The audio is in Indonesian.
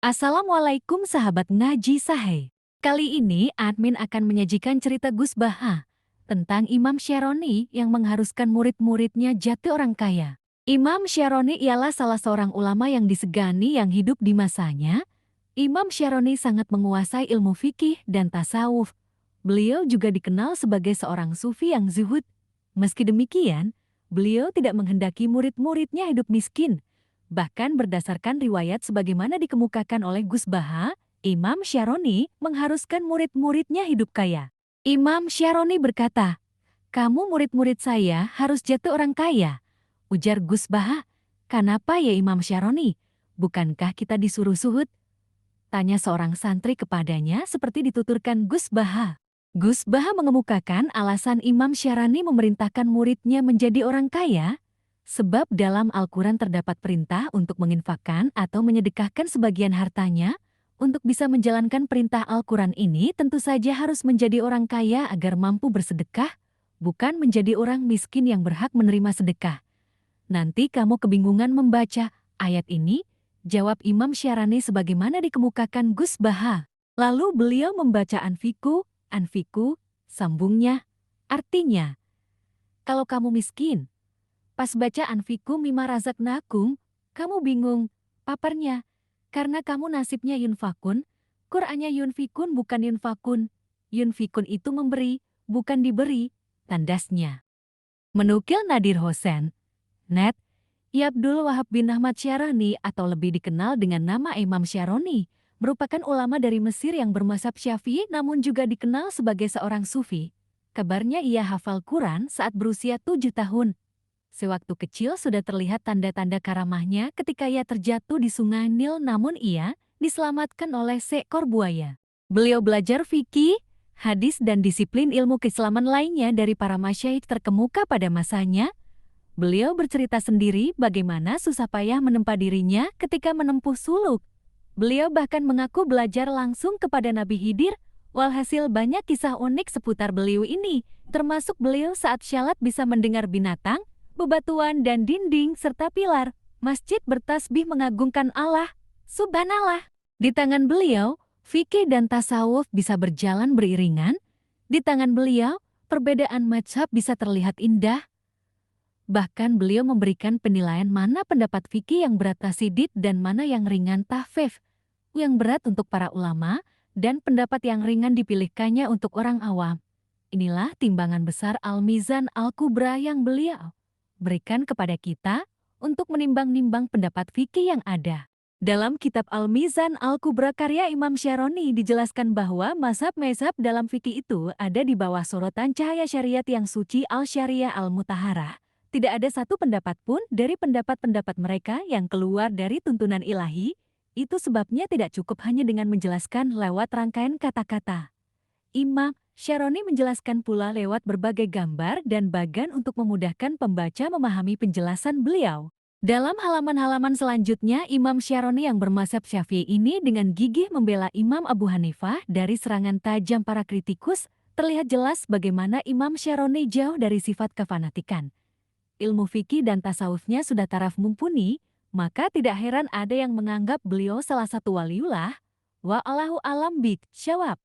Assalamualaikum sahabat ngaji Sahih. Kali ini admin akan menyajikan cerita Gus Baha tentang Imam Syaroni yang mengharuskan murid-muridnya jati orang kaya. Imam Syaroni ialah salah seorang ulama yang disegani yang hidup di masanya. Imam Syaroni sangat menguasai ilmu fikih dan tasawuf. Beliau juga dikenal sebagai seorang sufi yang zuhud. Meski demikian, beliau tidak menghendaki murid-muridnya hidup miskin. Bahkan berdasarkan riwayat sebagaimana dikemukakan oleh Gus Baha, Imam Syaroni mengharuskan murid-muridnya hidup kaya. Imam Syaroni berkata, "Kamu murid-murid saya harus jatuh orang kaya." Ujar Gus Baha, "Kenapa ya Imam Syaroni? Bukankah kita disuruh suhud?" Tanya seorang santri kepadanya seperti dituturkan Gus Baha. Gus Baha mengemukakan alasan Imam Syaroni memerintahkan muridnya menjadi orang kaya, sebab dalam Al-Quran terdapat perintah untuk menginfakkan atau menyedekahkan sebagian hartanya. Untuk bisa menjalankan perintah Al-Quran ini tentu saja harus menjadi orang kaya agar mampu bersedekah, bukan menjadi orang miskin yang berhak menerima sedekah. Nanti kamu kebingungan membaca ayat ini, jawab Imam Syaroni sebagaimana dikemukakan Gus Baha. Lalu beliau membaca anfiku, sambungnya, artinya, kalau kamu miskin, pas baca anfiku mimma razaqnakum, kamu bingung, paparnya, karena kamu nasibnya yunfakun, Qur'annya yunfikun bukan yunfakun. Yunfikun itu memberi, bukan diberi, tandasnya. Menukil Nadir Hosen, Net, Abdul Wahab bin Ahmad Syaroni atau lebih dikenal dengan nama Imam Syaroni, merupakan ulama dari Mesir yang bermazhab Syafi'i namun juga dikenal sebagai seorang sufi. Kabarnya ia hafal Quran saat berusia 7 tahun. Sewaktu kecil sudah terlihat tanda-tanda karamahnya ketika ia terjatuh di sungai Nil namun ia diselamatkan oleh seekor buaya. Beliau belajar fikih, hadis dan disiplin ilmu keislaman lainnya dari para masyayikh terkemuka pada masanya. Beliau bercerita sendiri bagaimana susah payah menempa dirinya ketika menempuh suluk. Beliau bahkan mengaku belajar langsung kepada Nabi Khidir. Walhasil banyak kisah unik seputar beliau ini, termasuk beliau saat syalat bisa mendengar binatang, bebatuan dan dinding serta pilar. Masjid bertasbih mengagungkan Allah. Subhanallah. Di tangan beliau, fikih dan tasawuf bisa berjalan beriringan. Di tangan beliau, perbedaan mazhab bisa terlihat indah. Bahkan beliau memberikan penilaian mana pendapat fikih yang berat tasidid dan mana yang ringan tahfif. Yang berat untuk para ulama dan pendapat yang ringan dipilihkannya untuk orang awam. Inilah timbangan besar Al-Mizan Al-Kubra yang beliau berikan kepada kita untuk menimbang-nimbang pendapat fikih yang ada. Dalam kitab Al-Mizan Al-Kubra karya Imam Syaroni dijelaskan bahwa mazhab-mazhab dalam fikih itu ada di bawah sorotan cahaya syariat yang suci Al-Syariah Al-Mutaharah. Tidak ada satu pendapat pun dari pendapat-pendapat mereka yang keluar dari tuntunan ilahi. Itu sebabnya tidak cukup hanya dengan menjelaskan lewat rangkaian kata-kata. Imam Syaroni menjelaskan pula lewat berbagai gambar dan bagan untuk memudahkan pembaca memahami penjelasan beliau. Dalam halaman-halaman selanjutnya, Imam Syaroni yang bermazhab Syafi'i ini dengan gigih membela Imam Abu Hanifah dari serangan tajam para kritikus. Terlihat jelas bagaimana Imam Syaroni jauh dari sifat kefanatikan. Ilmu fikih dan tasawufnya sudah taraf mumpuni, maka tidak heran ada yang menganggap beliau salah satu waliullah. Wa'allahu alam bik, syawab.